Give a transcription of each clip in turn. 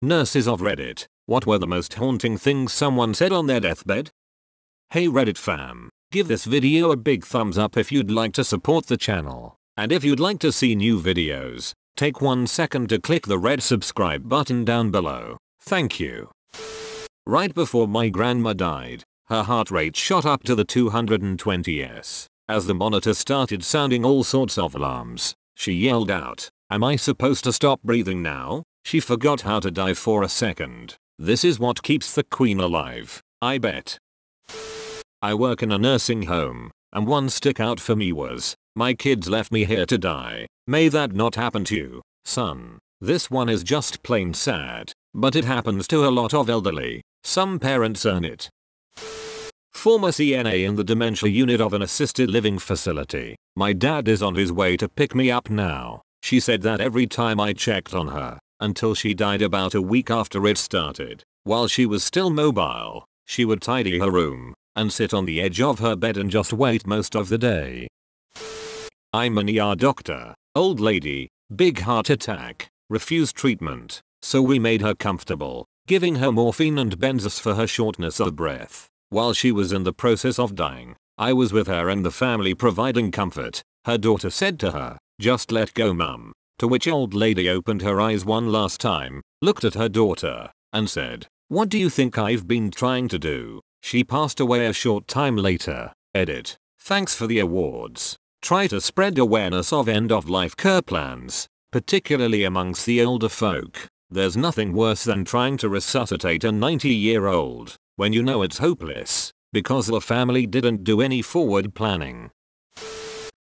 Nurses of Reddit, what were the most haunting things someone said on their deathbed? Hey Reddit fam, give this video a big thumbs up if you'd like to support the channel. And if you'd like to see new videos, take 1 second to click the red subscribe button down below. Thank you. Right before my grandma died, her heart rate shot up to the 220s. As the monitor started sounding all sorts of alarms, she yelled out, "Am I supposed to stop breathing now?" She forgot how to die for a second. This is what keeps the queen alive, I bet. I work in a nursing home, and one stick out for me was, "My kids left me here to die. May that not happen to you, son." This one is just plain sad, but it happens to a lot of elderly. Some parents earn it. Former CNA in the dementia unit of an assisted living facility. My dad is on his way to pick me up now. She said that every time I checked on her, until she died about a week after it started, while she was still mobile, she would tidy her room and sit on the edge of her bed and just wait most of the day. I'm an ER doctor. Old lady, big heart attack, refused treatment, so we made her comfortable, giving her morphine and Benzos for her shortness of breath. While she was in the process of dying, I was with her and the family providing comfort. Her daughter said to her, "Just let go mum," to which old lady opened her eyes one last time, looked at her daughter, and said, "What do you think I've been trying to do?" She passed away a short time later. Edit. Thanks for the awards. Try to spread awareness of end-of-life care plans, particularly amongst the older folk. There's nothing worse than trying to resuscitate a 90-year-old when you know it's hopeless, because the family didn't do any forward planning.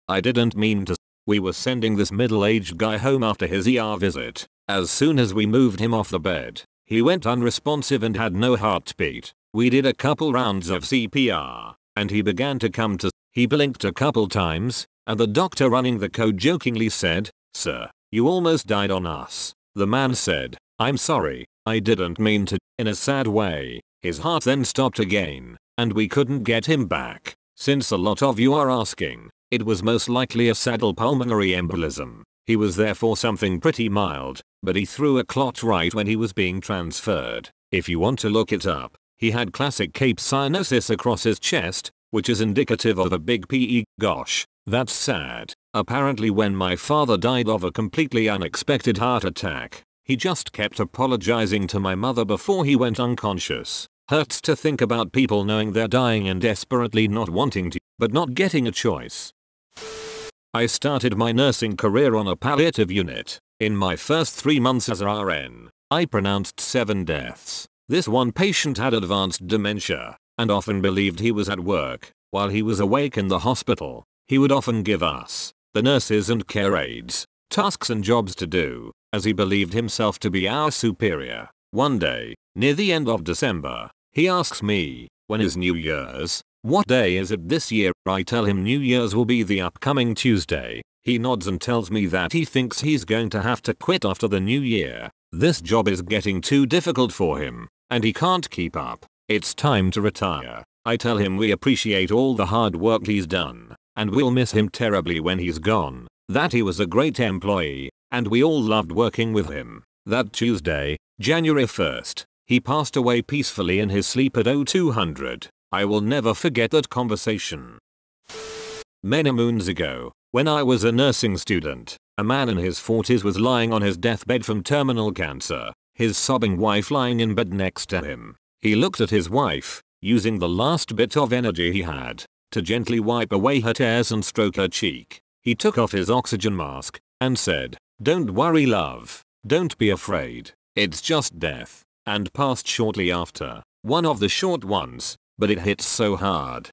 I didn't mean to. We were sending this middle-aged guy home after his ER visit. As soon as we moved him off the bed, he went unresponsive and had no heartbeat. We did a couple rounds of CPR, and he began to come to. He blinked a couple times, and the doctor running the code jokingly said, "Sir, you almost died on us." The man said, "I'm sorry, I didn't mean to." In a sad way, his heart then stopped again, and we couldn't get him back. Since a lot of you are asking, it was most likely a saddle pulmonary embolism. He was therefore something pretty mild, but he threw a clot right when he was being transferred. If you want to look it up, he had classic cape cyanosis across his chest, which is indicative of a big PE. Gosh, that's sad. Apparently when my father died of a completely unexpected heart attack, he just kept apologizing to my mother before he went unconscious. Hurts to think about people knowing they're dying and desperately not wanting to, but not getting a choice. I started my nursing career on a palliative unit. In my first 3 months as RN, I pronounced 7 deaths. This one patient had advanced dementia, and often believed he was at work. While he was awake in the hospital, he would often give us, the nurses and care aides, tasks and jobs to do, as he believed himself to be our superior. One day, near the end of December, he asks me, "When is New Year's? What day is it this year?" I tell him New Year's will be the upcoming Tuesday. He nods and tells me that he thinks he's going to have to quit after the new year. This job is getting too difficult for him, and he can't keep up. It's time to retire. I tell him we appreciate all the hard work he's done, and we'll miss him terribly when he's gone. That he was a great employee, and we all loved working with him. That Tuesday, January 1st, he passed away peacefully in his sleep at 0200. I will never forget that conversation. Many moons ago, when I was a nursing student, a man in his 40s was lying on his deathbed from terminal cancer, his sobbing wife lying in bed next to him. He looked at his wife, using the last bit of energy he had, to gently wipe away her tears and stroke her cheek. He took off his oxygen mask, and said, "Don't worry love, don't be afraid, it's just death," and passed shortly after. One of the short ones, but it hits so hard.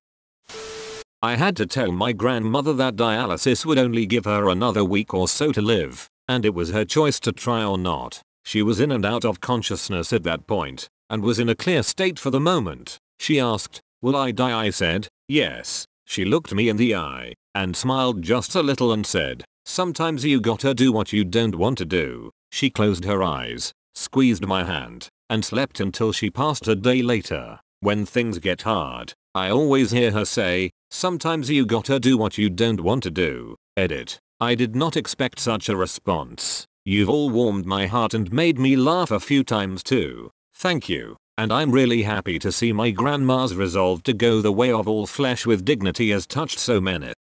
I had to tell my grandmother that dialysis would only give her another week or so to live, and it was her choice to try or not. She was in and out of consciousness at that point, and was in a clear state for the moment. She asked, "Will I die?" I said, "Yes." She looked me in the eye, and smiled just a little and said, "Sometimes you gotta do what you don't want to do." She closed her eyes, squeezed my hand, and slept until she passed a day later. When things get hard, I always hear her say, "Sometimes you gotta do what you don't want to do." Edit. I did not expect such a response. You've all warmed my heart and made me laugh a few times too. Thank you. And I'm really happy to see my grandma's resolve to go the way of all flesh with dignity has touched so many.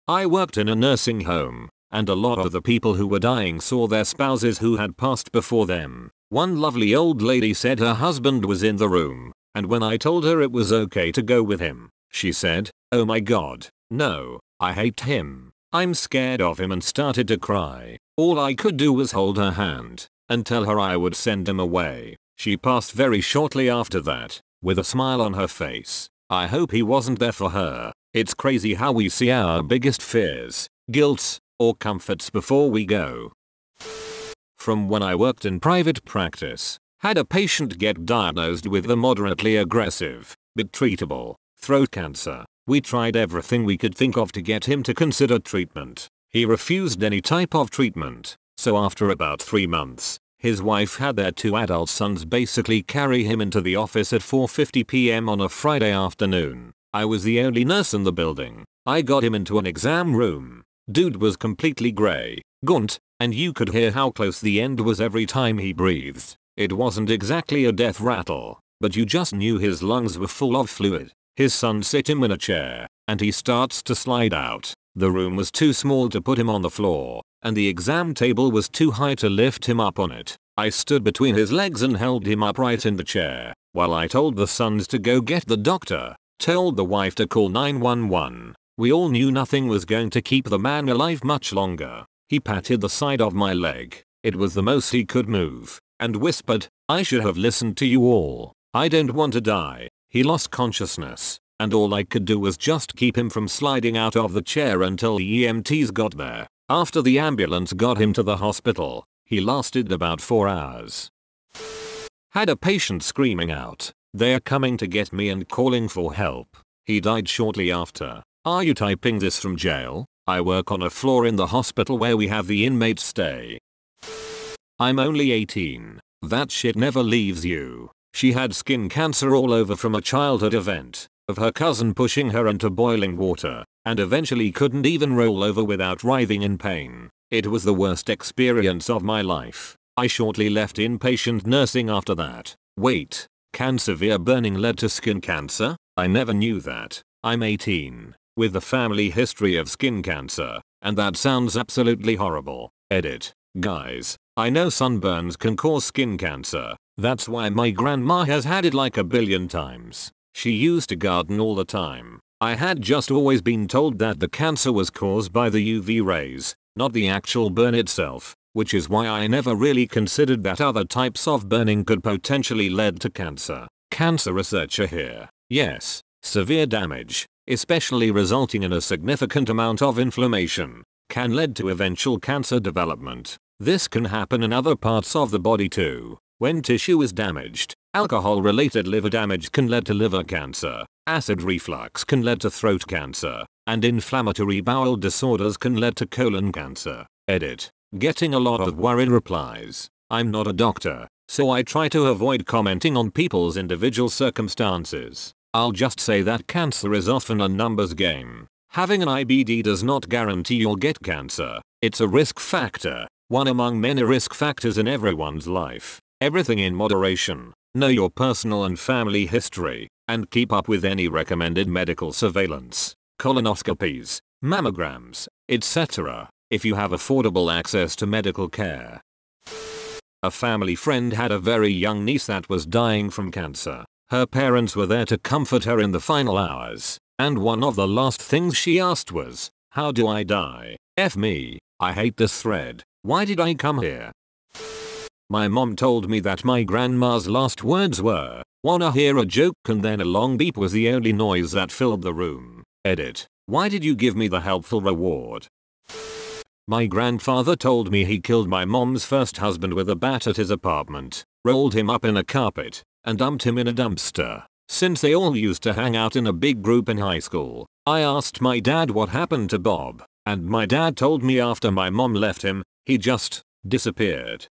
I worked in a nursing home, and a lot of the people who were dying saw their spouses who had passed before them. One lovely old lady said her husband was in the room, and when I told her it was okay to go with him, she said, "Oh my god, no, I hate him. I'm scared of him," and started to cry. All I could do was hold her hand and tell her I would send him away. She passed very shortly after that, with a smile on her face. I hope he wasn't there for her. It's crazy how we see our biggest fears, guilt, or comforts before we go. From when I worked in private practice, had a patient get diagnosed with the moderately aggressive, but treatable, throat cancer. We tried everything we could think of to get him to consider treatment. He refused any type of treatment, so after about 3 months, his wife had their 2 adult sons basically carry him into the office at 4:50 p.m. on a Friday afternoon. I was the only nurse in the building. I got him into an exam room. Dude was completely grey, gaunt, and you could hear how close the end was every time he breathed. It wasn't exactly a death rattle, but you just knew his lungs were full of fluid. His son sit him in a chair, and he starts to slide out. The room was too small to put him on the floor, and the exam table was too high to lift him up on it. I stood between his legs and held him upright in the chair, while I told the sons to go get the doctor, told the wife to call 911. We all knew nothing was going to keep the man alive much longer. He patted the side of my leg, it was the most he could move, and whispered, "I should have listened to you all. I don't want to die." He lost consciousness, and all I could do was just keep him from sliding out of the chair until the EMTs got there. After the ambulance got him to the hospital, he lasted about 4 hours. Had a patient screaming out, "They're coming to get me," and calling for help. He died shortly after. Are you typing this from jail? I work on a floor in the hospital where we have the inmates stay. I'm only 18. That shit never leaves you. She had skin cancer all over from a childhood event of her cousin pushing her into boiling water, and eventually couldn't even roll over without writhing in pain. It was the worst experience of my life. I shortly left inpatient nursing after that. Wait, can severe burning lead to skin cancer? I never knew that. I'm 18, with a family history of skin cancer, and that sounds absolutely horrible. Edit. Guys, I know sunburns can cause skin cancer. That's why my grandma has had it like a billion times. She used to garden all the time. I had just always been told that the cancer was caused by the UV rays, not the actual burn itself, which is why I never really considered that other types of burning could potentially lead to cancer. Cancer researcher here. Yes, severe damage, especially resulting in a significant amount of inflammation, can lead to eventual cancer development. This can happen in other parts of the body too. When tissue is damaged, alcohol-related liver damage can lead to liver cancer, acid reflux can lead to throat cancer, and inflammatory bowel disorders can lead to colon cancer. Edit. Getting a lot of worried replies. I'm not a doctor, so I try to avoid commenting on people's individual circumstances. I'll just say that cancer is often a numbers game. Having an IBD does not guarantee you'll get cancer. It's a risk factor, one among many risk factors in everyone's life. Everything in moderation. Know your personal and family history, and keep up with any recommended medical surveillance, colonoscopies, mammograms, etc. if you have affordable access to medical care. A family friend had a very young niece that was dying from cancer. Her parents were there to comfort her in the final hours, and one of the last things she asked was, "How do I die? F me, I hate this thread. Why did I come here?" My mom told me that my grandma's last words were, "Wanna hear a joke?" and then a long beep was the only noise that filled the room. Edit. Why did you give me the helpful reward? My grandfather told me he killed my mom's first husband with a bat at his apartment, rolled him up in a carpet, and dumped him in a dumpster. Since they all used to hang out in a big group in high school, I asked my dad what happened to Bob, and my dad told me after my mom left him, he just disappeared.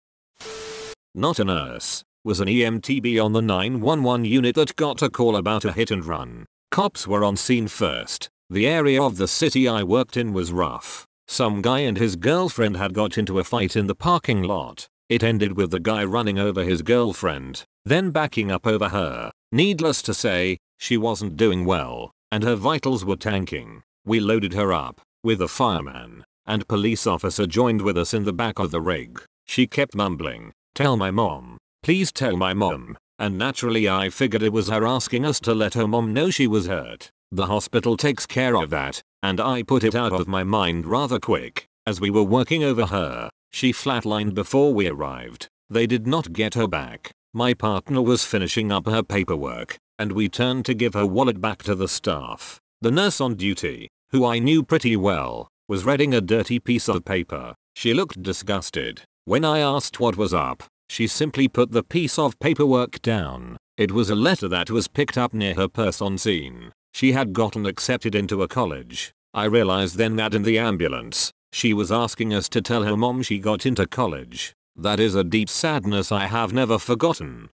Not a nurse, was an EMTB on the 911 unit that got a call about a hit and run. Cops were on scene first. The area of the city I worked in was rough. Some guy and his girlfriend had got into a fight in the parking lot. It ended with the guy running over his girlfriend, then backing up over her. Needless to say, she wasn't doing well, and her vitals were tanking. We loaded her up, with a fireman and police officer joined with us in the back of the rig. She kept mumbling, "Tell my mom, please tell my mom," and naturally I figured it was her asking us to let her mom know she was hurt. The hospital takes care of that, and I put it out of my mind rather quick. As we were working over her, she flatlined before we arrived. They did not get her back. My partner was finishing up her paperwork, and we turned to give her wallet back to the staff. The nurse on duty, who I knew pretty well, was reading a dirty piece of paper. She looked disgusted. When I asked what was up, she simply put the piece of paperwork down. It was a letter that was picked up near her purse on scene. She had gotten accepted into a college. I realized then that in the ambulance, she was asking us to tell her mom she got into college. That is a deep sadness I have never forgotten.